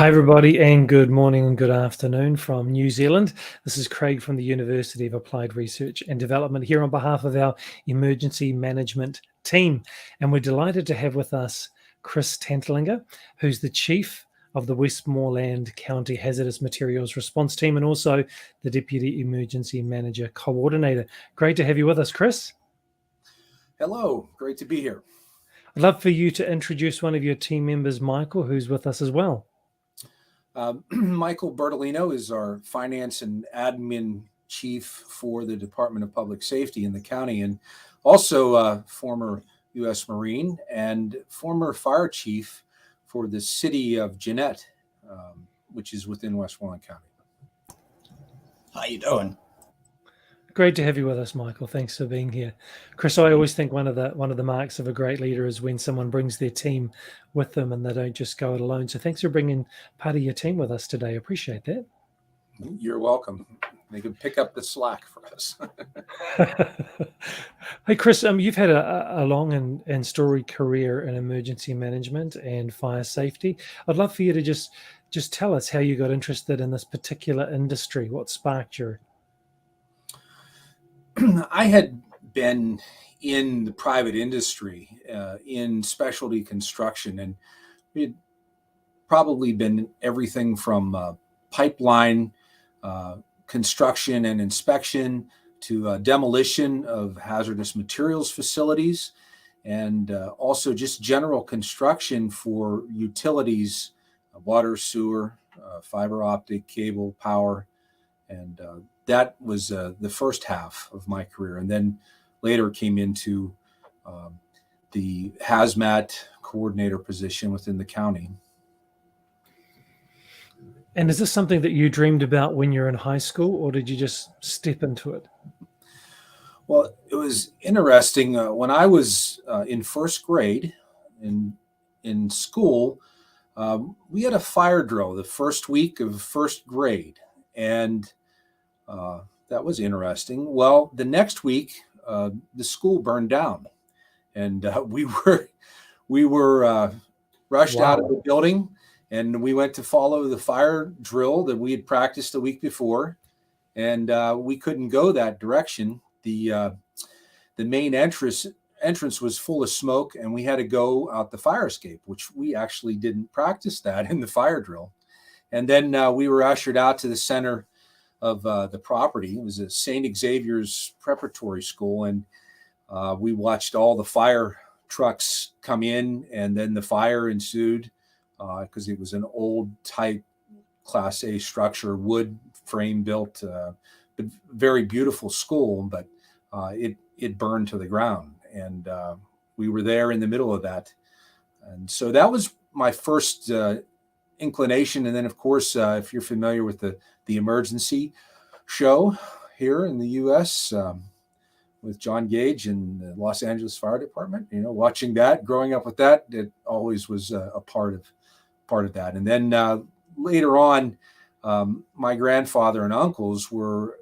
Hi, everybody, and good morning and good afternoon from New Zealand. This is Craig from the University of Applied Research and Development here on behalf of our emergency management team. And we're delighted to have with us Chris Tantlinger, who's the Chief of the Westmoreland County Hazardous Materials Response Team and also the Deputy Emergency Manager Coordinator. Great to have you with us, Chris. Hello, great to be here. I'd love for you to introduce one of your team members, Michael, who's with us as well. Michael Bertolino is our finance and admin chief for the Department of Public Safety in the county, and also a former U.S. Marine and former fire chief for the city of Jeannette, which is within Westmoreland County. How you doing? Great to have you with us, Michael. Thanks for being here. Chris, I always think one of the marks of a great leader is when someone brings their team with them and they don't just go it alone. So thanks for bringing part of your team with us today. I appreciate that. You're welcome. They can pick up the slack for us. Hey, Chris, you've had a long and storied career in emergency management and fire safety. I'd love for you to just tell us how you got interested in this particular industry. What sparked your... I had been in the private industry, in specialty construction, and we had probably been everything from pipeline construction and inspection to demolition of hazardous materials facilities, and also just general construction for utilities, water, sewer, fiber optic, cable, power, and that was the first half of my career, and then later came into the Hazmat coordinator position within the county. And is this something that you dreamed about when you were in high school, or did you just step into it? Well, it was interesting. When I was in first grade in school, we had a fire drill the first week of first grade, and that was interesting. Well, the next week, the school burned down, and we were rushed out of the building, and we went to follow the fire drill that we had practiced the week before, and we couldn't go that direction. The main entrance was full of smoke, and we had to go out the fire escape, which we actually didn't practice that in the fire drill. And then we were ushered out to the center of the property. It was a St. Xavier's preparatory school, and we watched all the fire trucks come in, and then the fire ensued because it was an old type Class A structure, wood frame built, but very beautiful school, but it burned to the ground, and we were there in the middle of that. And so that was my first inclination. And then, of course, if you're familiar with the emergency show here in the U.S. With John Gage and the Los Angeles Fire Department, watching that, growing up with that, it always was a part of that. And then later on, my grandfather and uncles were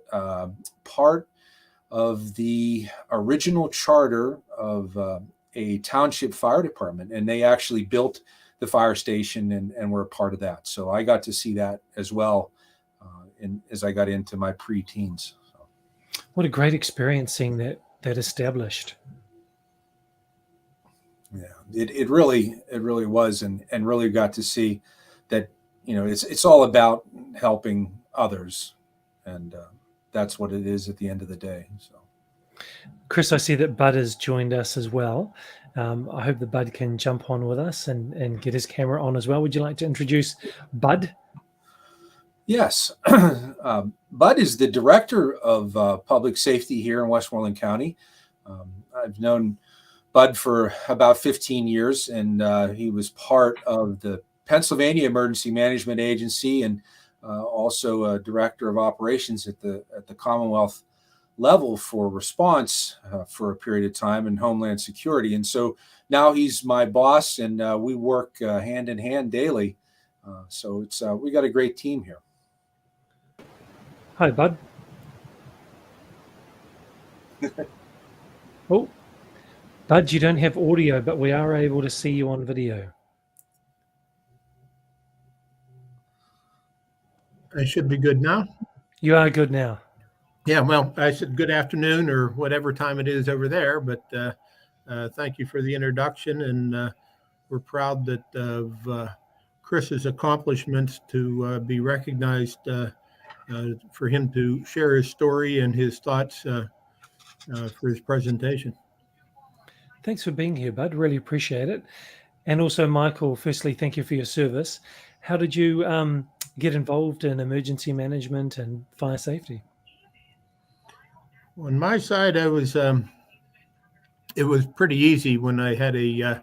part of the original charter of a township fire department, and they actually built the fire station and were a part of that. So I got to see that as well as I got into my pre-teens. So. What a great experience seeing that established. Yeah, it really was, and really got to see that it's all about helping others, and that's what it is at the end of the day. So, Chris, I see that Bud has joined us as well. I hope that Bud can jump on with us and get his camera on as well. Would you like to introduce Bud? Yes. Bud is the director of public safety here in Westmoreland County. I've known Bud for about 15 years, and he was part of the Pennsylvania Emergency Management Agency, and also a director of operations at the Commonwealth level for response for a period of time in Homeland Security. And so now he's my boss, and we work hand in hand daily. So we got a great team here. Hi, Bud. Oh, Bud, you don't have audio, but we are able to see you on video. I should be good now. You are good now. Yeah, well, I said good afternoon or whatever time it is over there, but thank you for the introduction, and we're proud that of Chris's accomplishments to be recognized for him to share his story and his thoughts for his presentation. Thanks for being here, Bud. Really appreciate it. And also, Michael, firstly, thank you for your service. How did you get involved in emergency management and fire safety? On my side, it was pretty easy when I had a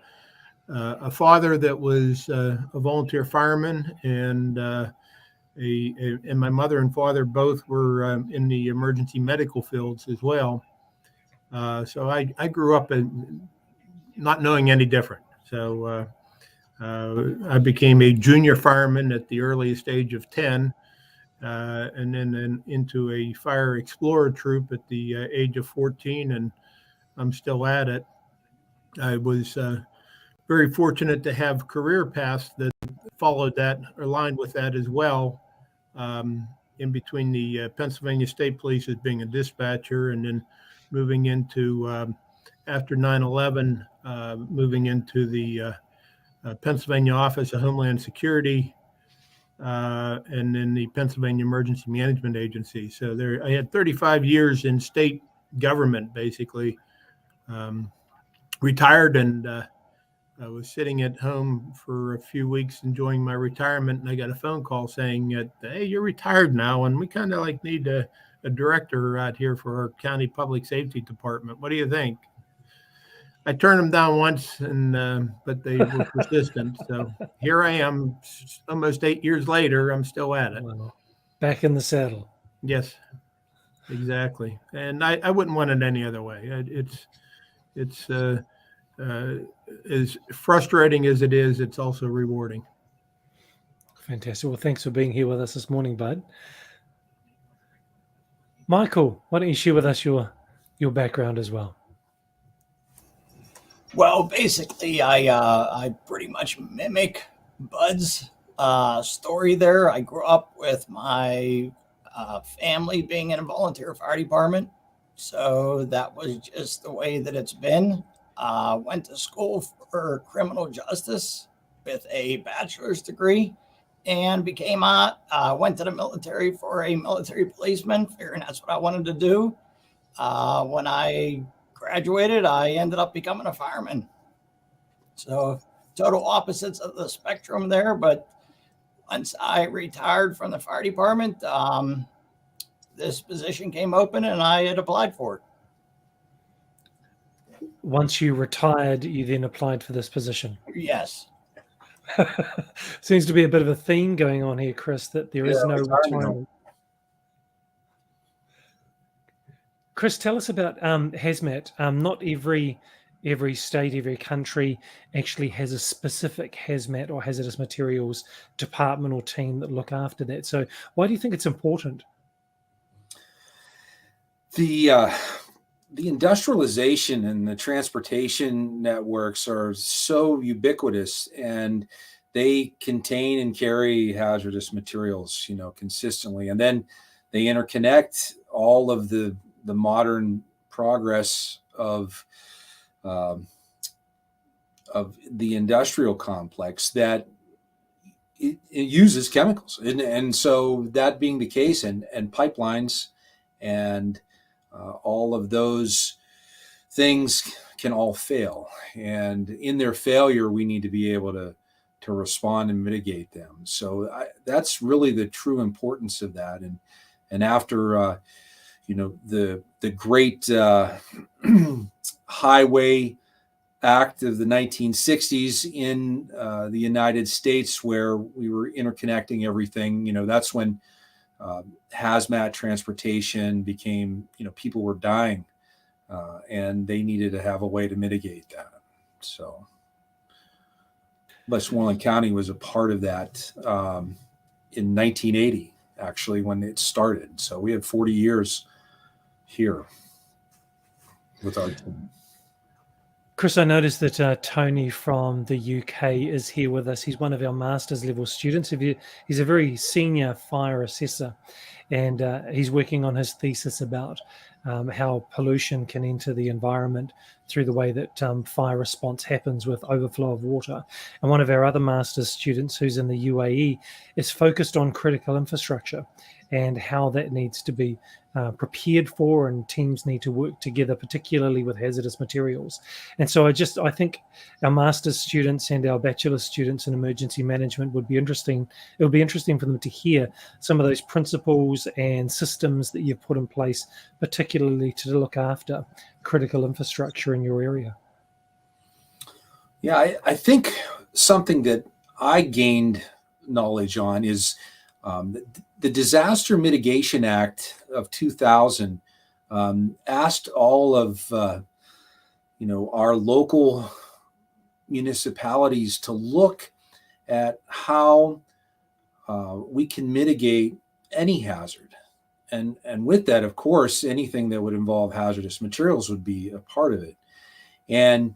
father that was a volunteer fireman, and my mother and father both were in the emergency medical fields as well. So I grew up not knowing any different. So I became a junior fireman at the earliest age of 10, and then into a fire explorer troop at the age of 14, and I'm still at it. I was very fortunate to have career paths that followed that, or aligned with that as well. In between the Pennsylvania State Police as being a dispatcher, and then moving into, after 9/11, moving into the Pennsylvania Office of Homeland Security, and then the Pennsylvania Emergency Management Agency. So there, I had 35 years in state government, basically. Retired, and I was sitting at home for a few weeks enjoying my retirement, and I got a phone call saying that, hey, you're retired now, and we kind of like need a director out here for our county public safety department. What do you think? I turned them down once, and but they were persistent. So here I am, almost 8 years later. I'm still at it. Wow. Back in the saddle. Yes, exactly. And I wouldn't want it any other way. It's as frustrating as it is, it's also rewarding. Fantastic. Well, thanks for being here with us this morning, Bud. Michael, why don't you share with us your background as well? Well, basically, I pretty much mimic Bud's story there. I grew up with my family being in a volunteer fire department, so that was just the way that it's been. Went to school for criminal justice with a bachelor's degree, and went to the military for a military policeman, figuring that's what I wanted to do. When I graduated, I ended up becoming a fireman. So total opposites of the spectrum there. But once I retired from the fire department, this position came open and I had applied for it. Once you retired, you then applied for this position. Yes. Seems to be a bit of a theme going on here, Chris, that there is no retirement. Chris, tell us about Hazmat. Not every state, every country actually has a specific Hazmat or hazardous materials department or team that look after that. So why do you think it's important? The industrialization and the transportation networks are so ubiquitous, and they contain and carry hazardous materials, consistently. And then they interconnect all of the modern progress of the industrial complex that it uses chemicals. And so that being the case, and pipelines and all of those things can all fail. And in their failure, we need to be able to respond and mitigate them. So that's really the true importance of that. And after the great Highway Act of the 1960s in the United States, where we were interconnecting everything, that's when hazmat transportation became, people were dying, and they needed to have a way to mitigate that. So Westmoreland County was a part of that in 1980, actually, when it started. So we had 40 years here with our team. Chris, I noticed that Tony from the UK is here with us. He's one of our master's level students. He's a very senior fire assessor, and he's working on his thesis about how pollution can enter the environment through the way that fire response happens with overflow of water. And one of our other master's students, who's in the UAE, is focused on critical infrastructure and how that needs to be prepared for, and teams need to work together, particularly with hazardous materials. And so I think our master's students and our bachelor students in emergency management would be interesting. It would be interesting for them to hear some of those principles and systems that you've put in place, particularly to look after critical infrastructure in your area. Yeah, I think something that I gained knowledge on is the Disaster Mitigation Act of 2000 asked all of our local municipalities to look at how we can mitigate any hazard. And with that, of course, anything that would involve hazardous materials would be a part of it. And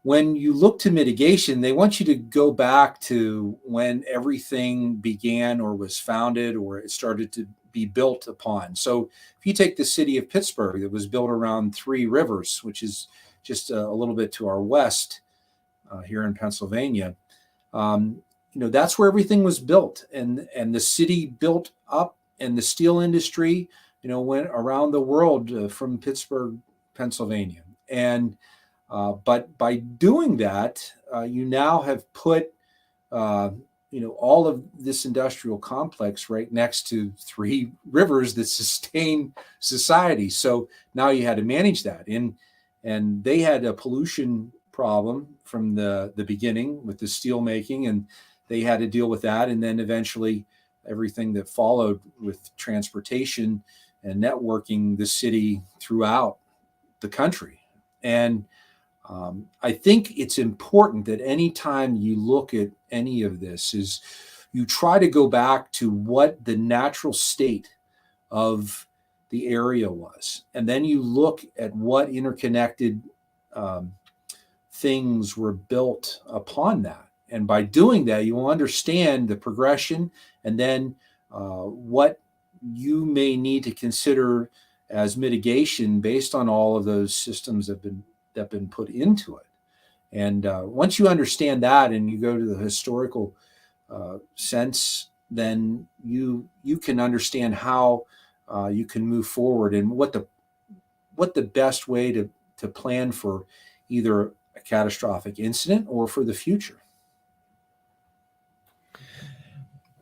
when you look to mitigation, they want you to go back to when everything began or was founded or it started to be built upon. So if you take the city of Pittsburgh, that was built around Three Rivers, which is just a little bit to our west here in Pennsylvania, that's where everything was built. And the city built up, and the steel industry, went around the world from Pittsburgh, Pennsylvania. And but by doing that, you now have put, all of this industrial complex right next to Three Rivers that sustain society. So now you had to manage that. And they had a pollution problem from the beginning with the steel making, and they had to deal with that. And then eventually everything that followed with transportation and networking the city throughout the country. And I think it's important that anytime you look at any of this is you try to go back to what the natural state of the area was. And then you look at what interconnected things were built upon that. And by doing that, you will understand the progression and then what you may need to consider as mitigation based on all of those systems that have been put into it. And once you understand that and you go to the historical sense, then you can understand how you can move forward and what the best way to plan for either a catastrophic incident or for the future.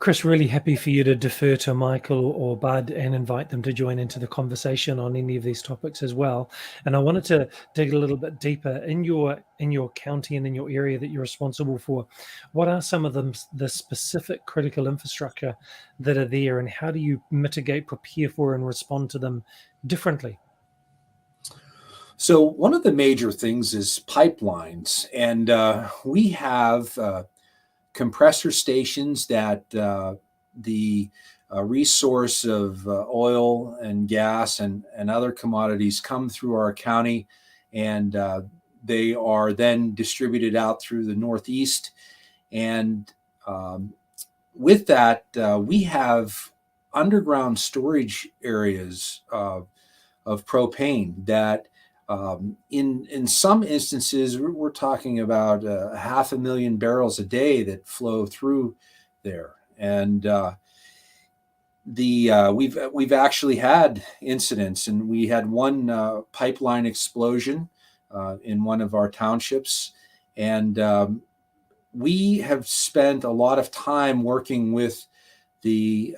Chris, really happy for you to defer to Michael or Bud and invite them to join into the conversation on any of these topics as well. And I wanted to dig a little bit deeper in your county and in your area that you're responsible for. What are some of the specific critical infrastructure that are there, and how do you mitigate, prepare for, and respond to them differently? So one of the major things is pipelines, and we have compressor stations that the resource of oil and gas and other commodities come through our county, and they are then distributed out through the Northeast. And with that, we have underground storage areas of propane that in some instances, we're talking about 500,000 barrels a day that flow through there. And we've actually had incidents, and we had one pipeline explosion in one of our townships. And we have spent a lot of time working with the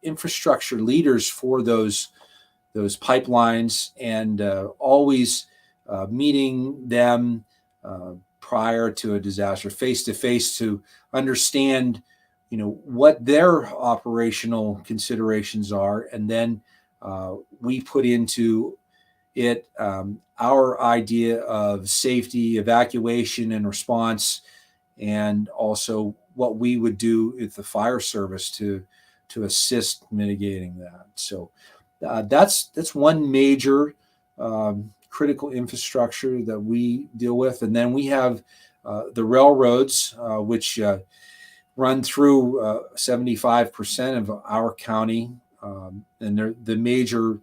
infrastructure leaders for those pipelines, and always meeting them prior to a disaster face to face to understand, what their operational considerations are, and then we put into it our idea of safety, evacuation, and response, and also what we would do with the fire service to assist mitigating that. So that's one major critical infrastructure that we deal with. And then we have the railroads, which run through 75% of our county, and they're the major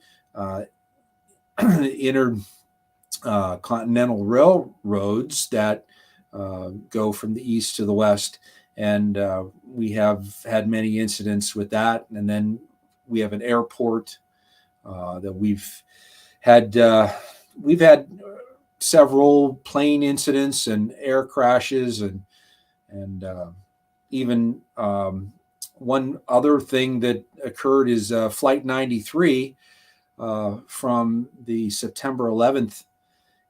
intercontinental railroads that go from the east to the west. And we have had many incidents with that. And then we have an airport that we've had several plane incidents and air crashes, and even one other thing that occurred is Flight 93 from the September 11th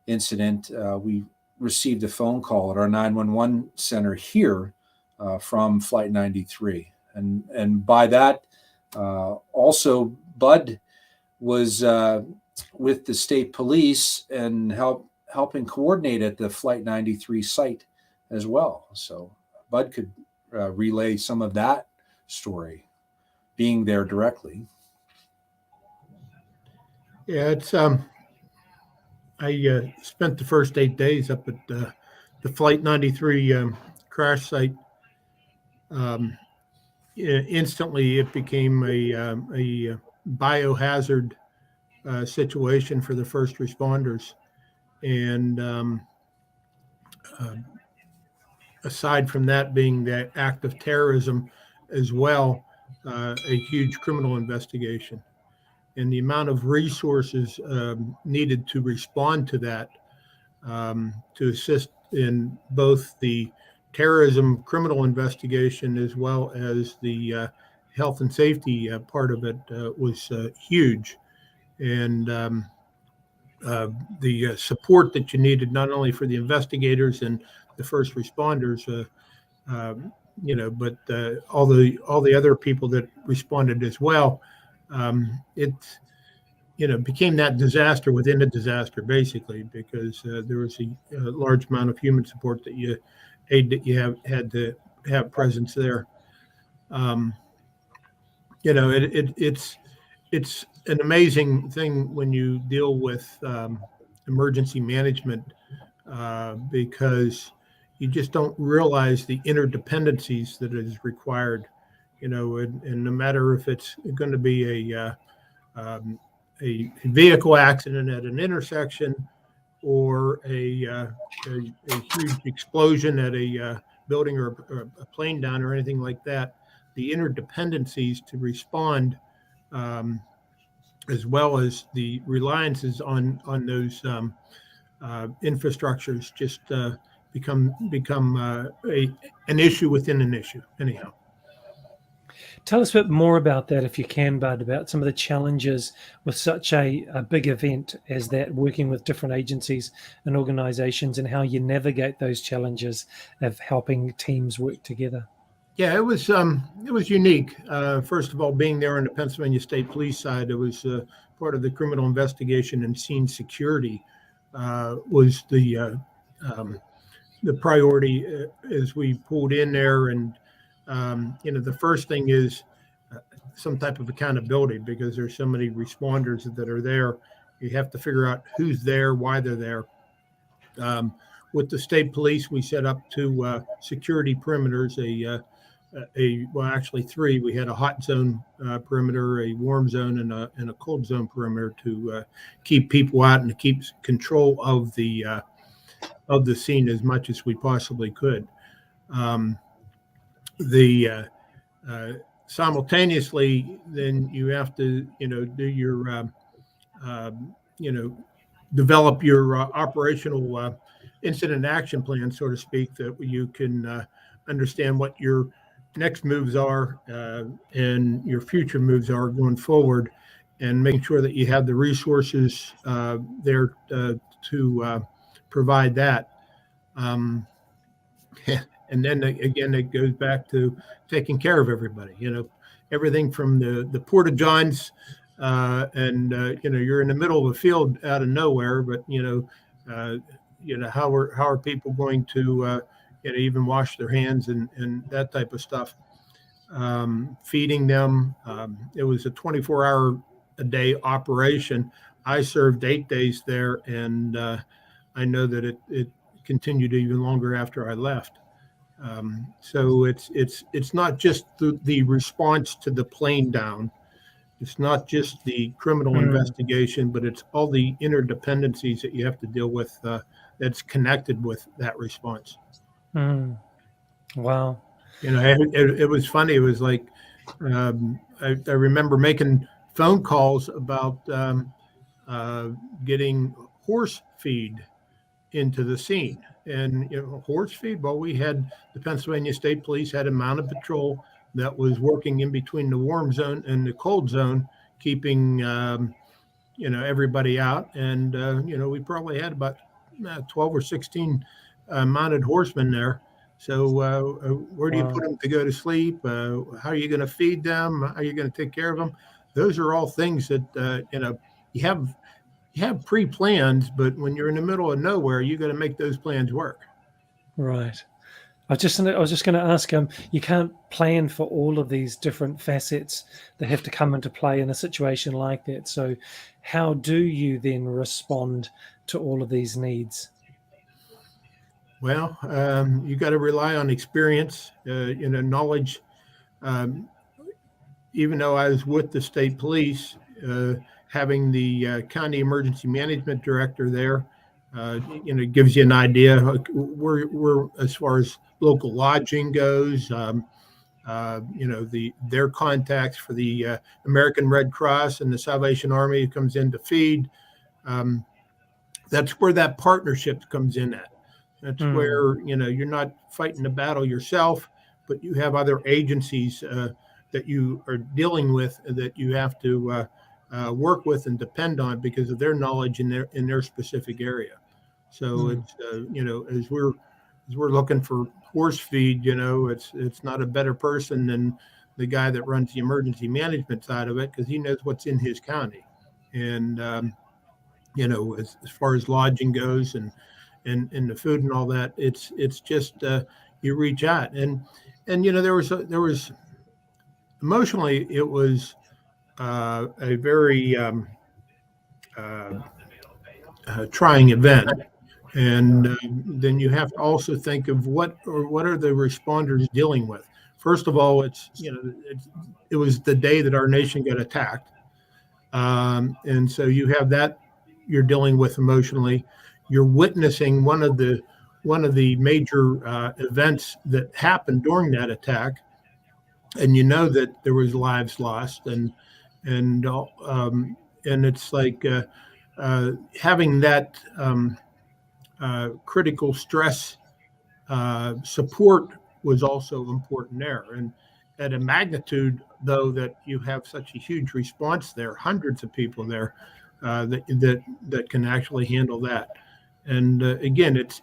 incident. We received a phone call at our 911 center here from Flight 93. And by that, also Bud was with the state police and helping coordinate at the Flight 93 site as well. So Bud could relay some of that story, being there directly. Yeah, it's I spent the first 8 days up at the Flight 93 crash site. Instantly, it became a biohazard situation for the first responders, and aside from that being the act of terrorism as well, a huge criminal investigation. And the amount of resources needed to respond to that, to assist in both the terrorism criminal investigation as well as the health and safety part of it was huge. And the support that you needed, not only for the investigators and the first responders, but all the other people that responded as well. It became that disaster within a disaster, basically, because there was a large amount of human support that you had to have presence there. It's an amazing thing when you deal with emergency management, because you just don't realize the interdependencies that is required. And no matter if it's going to be a vehicle accident at an intersection, or a huge explosion at a building, or a plane down, or anything like that, the interdependencies to respond, as well as the reliances on those infrastructures, just become an issue within an issue. Anyhow. Tell us a bit more about that, if you can, Bud, about some of the challenges with such a big event as that, working with different agencies and organizations, and how you navigate those challenges of helping teams work together. Yeah, it was unique. First of all, being there on the Pennsylvania State Police side, it was part of the criminal investigation, and scene security was the priority as we pulled in there. And the first thing is some type of accountability, because there's so many responders that are there. You have to figure out who's there, why they're there. With the state police, we set up 2 security perimeters, actually 3. We had a hot zone perimeter, a warm zone, and a cold zone perimeter to keep people out and to keep control of the scene as much as we possibly could. Simultaneously, then you have to, do your, develop your operational incident action plan, so to speak, that you can understand what your next moves are and your future moves are going forward, and making sure that you have the resources there to provide that. And then again, it goes back to taking care of everybody. Everything from the porta-johns, and you're in the middle of a field out of nowhere, but how are people going to even wash their hands and that type of stuff. Feeding them. It was a 24-hour-a-day operation, I served 8 days there, and I know that it continued even longer after I left. So it's not just the response to the plane down. It's not just the criminal investigation, but it's all the interdependencies that you have to deal with that's connected with that response. Wow. It was funny. It was like I remember making phone calls about getting horse feed into the scene. And horse feed, well, we had the Pennsylvania State Police had a mounted patrol that was working in between the warm zone and the cold zone, keeping everybody out. And we probably had about 12 or 16 mounted horsemen there. So where do you put them to go to sleep? How are you going to feed them? How are you going to take care of them? Those are all things that you have pre-plans, but when you're in the middle of nowhere, you got to make those plans work. Right. I was just going to ask, you can't plan for all of these different facets that have to come into play in a situation like that. So how do you then respond to all of these needs? Well, you got to rely on experience, knowledge. Even though I was with the state police, having the county emergency management director there, gives you an idea where as far as local lodging goes. Their contacts for the American Red Cross and the Salvation Army comes in to feed. That's where that partnership comes in at. That's where you're not fighting the battle yourself, but you have other agencies that you are dealing with that you have to work with and depend on because of their knowledge in their specific area. So it's as we're looking for horse feed, it's not a better person than the guy that runs the emergency management side of it because he knows what's in his county, and as far as lodging goes and the food and all that, it's just you reach out and there was emotionally it was a very trying event. And then you have to also think of what are the responders dealing with. First of all, it was the day that our nation got attacked, and so you have that you're dealing with emotionally. You're witnessing one of the major events that happened during that attack, and you know that there was lives lost, and it's like having that. Critical stress support was also important there. And at a magnitude, though, that you have such a huge response there, hundreds of people there that can actually handle that. And again, it's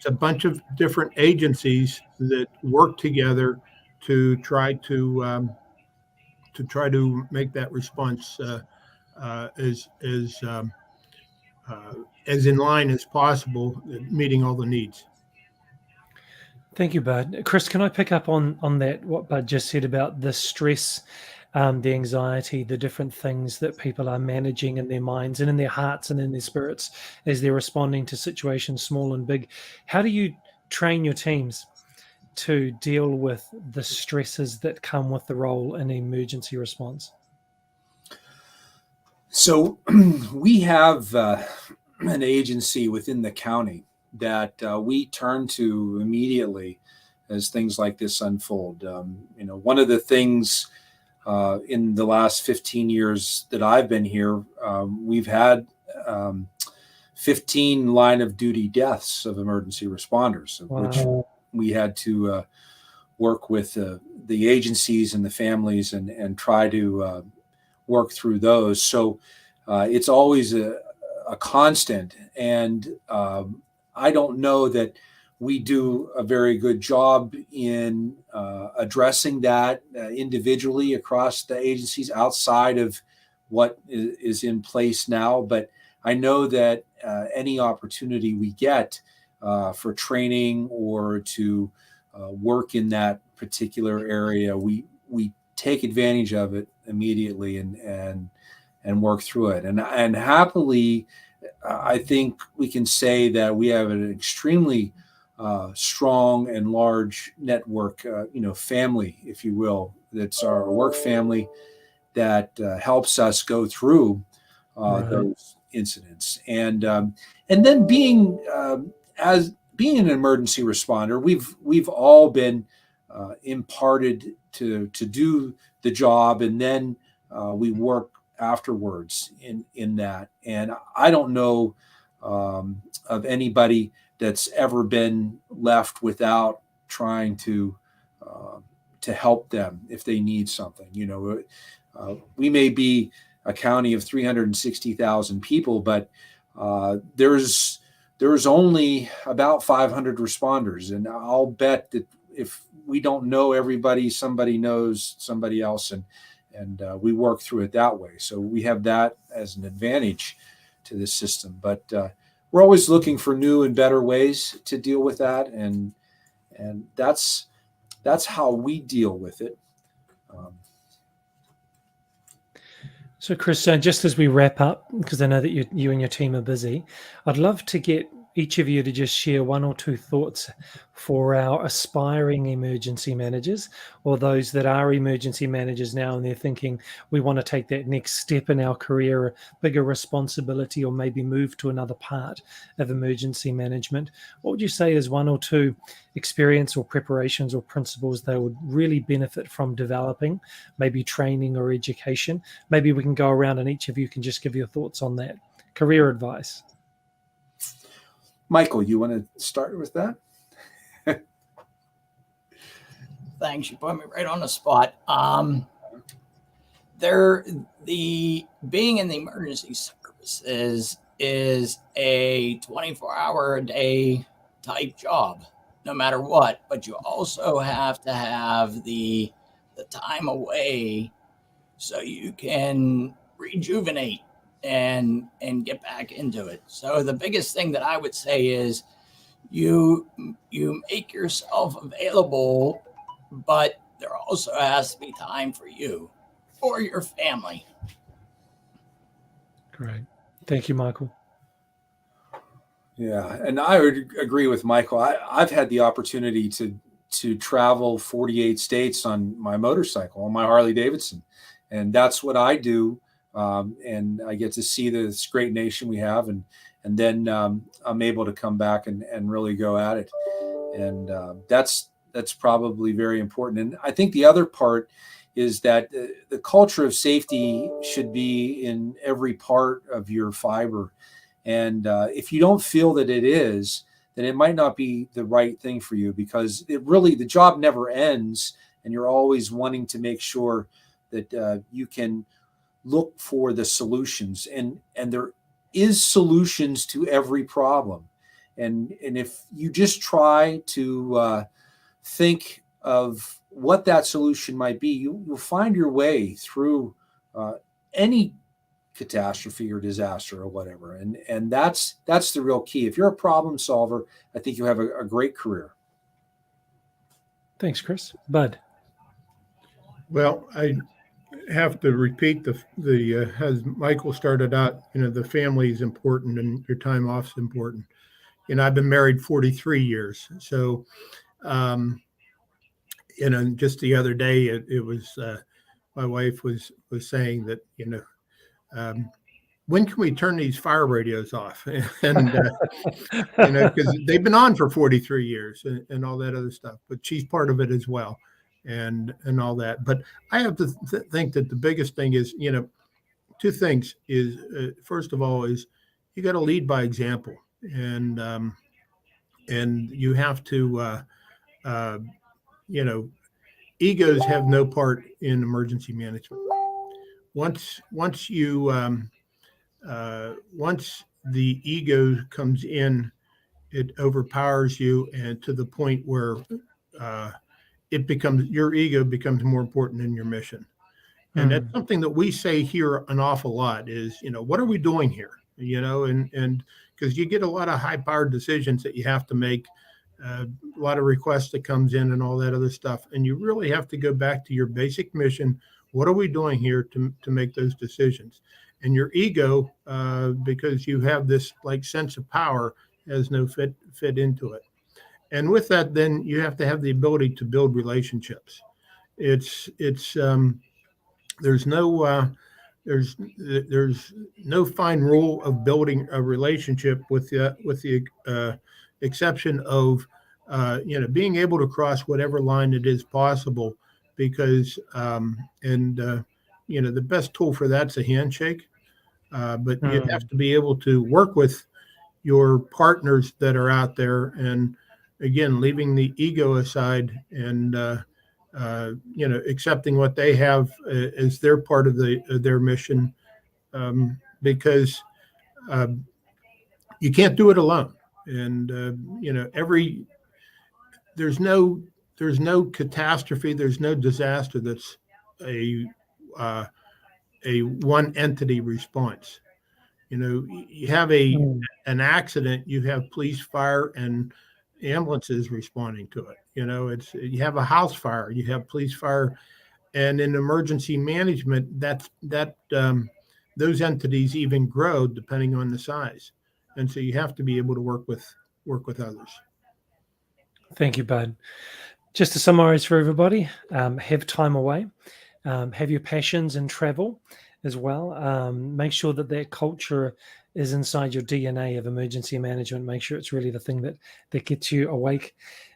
a bunch of different agencies that work together to try to make that response as in line as possible, meeting all the needs. Thank you, Bud. Chris, can I pick up on that, what Bud just said about the stress, the anxiety, the different things that people are managing in their minds and in their hearts and in their spirits as they're responding to situations small and big. How do you train your teams to deal with the stresses that come with the role in emergency response? So we have an agency within the county that we turn to immediately as things like this unfold. One of the things in the last 15 years that I've been here, we've had 15 line of duty deaths of emergency responders, which we had to work with the agencies and the families and try to work through those. So it's always a constant. And I don't know that we do a very good job in addressing that individually across the agencies outside of what is in place now. But I know that any opportunity we get for training or to work in that particular area, we take advantage of it immediately and work through it. And happily, I think we can say that we have an extremely strong and large network, family, if you will. That's our work family that helps us go through Right. those incidents. And then being an emergency responder, we've all been imparted to do the job, and then we work afterwards in that. And I don't know of anybody that's ever been left without trying to help them if they need something. We may be a county of 360,000 people, but there's only about 500 responders, and I'll bet that if we don't know everybody, somebody knows somebody else, and we work through it that way. So we have that as an advantage to this system. But we're always looking for new and better ways to deal with that, and that's how we deal with it. So, Chris, just as we wrap up, because I know that you and your team are busy, I'd love to get each of you to just share one or two thoughts for our aspiring emergency managers, or those that are emergency managers now and they're thinking we want to take that next step in our career, a bigger responsibility, or maybe move to another part of emergency management. What would you say is one or two experience or preparations or principles they would really benefit from developing, maybe training or education? Maybe we can go around and each of you can just give your thoughts on that. Career advice. Michael, you want to start with that? Thanks. You put me right on the spot. Being in the emergency services is a 24-hour a day type job, no matter what. But you also have to have the time away so you can rejuvenate and get back into it. So the biggest thing that I would say is you make yourself available, but there also has to be time for you or your family. Great. Thank you, Michael. Yeah, and I would agree with Michael. I've had the opportunity to travel 48 states on my motorcycle, on my Harley Davidson, and that's what I do. And I get to see this great nation we have, and then I'm able to come back and really go at it, and that's probably very important. And I think the other part is that the culture of safety should be in every part of your fiber, and if you don't feel that it is, then it might not be the right thing for you, because the job never ends, and you're always wanting to make sure that you can look for the solutions, and there is solutions to every problem. And if you just try to think of what that solution might be, you'll find your way through any catastrophe or disaster or whatever. And that's the real key. If you're a problem solver, I think you'll have a great career. Thanks, Chris. Bud. Well, I have to repeat as Michael started out, the family is important and your time off is important. I've been married 43 years. So, just the other day, it was, my wife was saying that, when can we turn these fire radios off? And, because they've been on for 43 years and all that other stuff, but she's part of it as well. And all that. But I have to think that the biggest thing is, two things is, first of all, is you got to lead by example, and you have to, egos have no part in emergency management. Once the ego comes in, it overpowers you, and to the point where your ego becomes more important than your mission. And that's something that we say here an awful lot is, what are we doing here? And because you get a lot of high powered decisions that you have to make, a lot of requests that comes in and all that other stuff. And you really have to go back to your basic mission. What are we doing here to make those decisions? and your ego, because you have this like sense of power, has no fit into it. And with that, then you have to have the ability to build relationships. It's there's no fine rule of building a relationship with the exception of being able to cross whatever line it is possible, because the best tool for that's a handshake, but you have to be able to work with your partners that are out there, and again, leaving the ego aside, and accepting what they have as their part of their mission, because you can't do it alone. And there's no catastrophe, there's no disaster that's a one entity response. You have an accident, you have police, fire, and ambulances responding to it. You have a house fire, you have police, fire, and in emergency management, those entities even grow depending on the size, and so you have to be able to work with others. Thank you, Bud. Just to summarize for everybody, have time away, have your passions and travel as well. Make sure that culture is inside your DNA of emergency management. Make sure it's really the thing that gets you awake,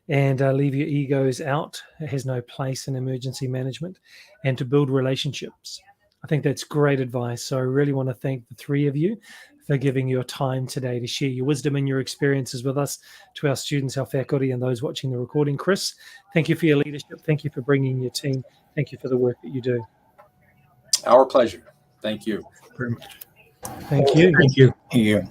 and leave your egos out. It has no place in emergency management, and to build relationships. I think that's great advice. So I really want to thank the three of you for giving your time today to share your wisdom and your experiences with us, to our students, our faculty, and those watching the recording. Chris, thank you for your leadership. Thank you for bringing your team. Thank you for the work that you do. Our pleasure. Thank you very much. Thank you. Thank you. Thank you.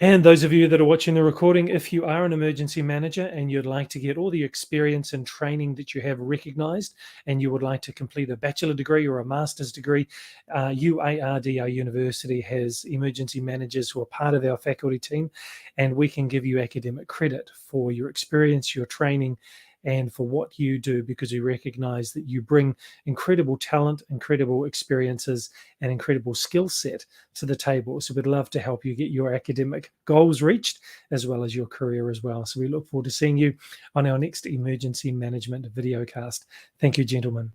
And those of you that are watching the recording, if you are an emergency manager and you'd like to get all the experience and training that you have recognized, and you would like to complete a bachelor degree or a master's degree, UARD, our university, has emergency managers who are part of our faculty team, and we can give you academic credit for your experience, your training, and for what you do, because we recognize that you bring incredible talent, incredible experiences, and incredible skill set to the table. So we'd love to help you get your academic goals reached, as well as your career as well. So we look forward to seeing you on our next emergency management videocast. Thank you, gentlemen.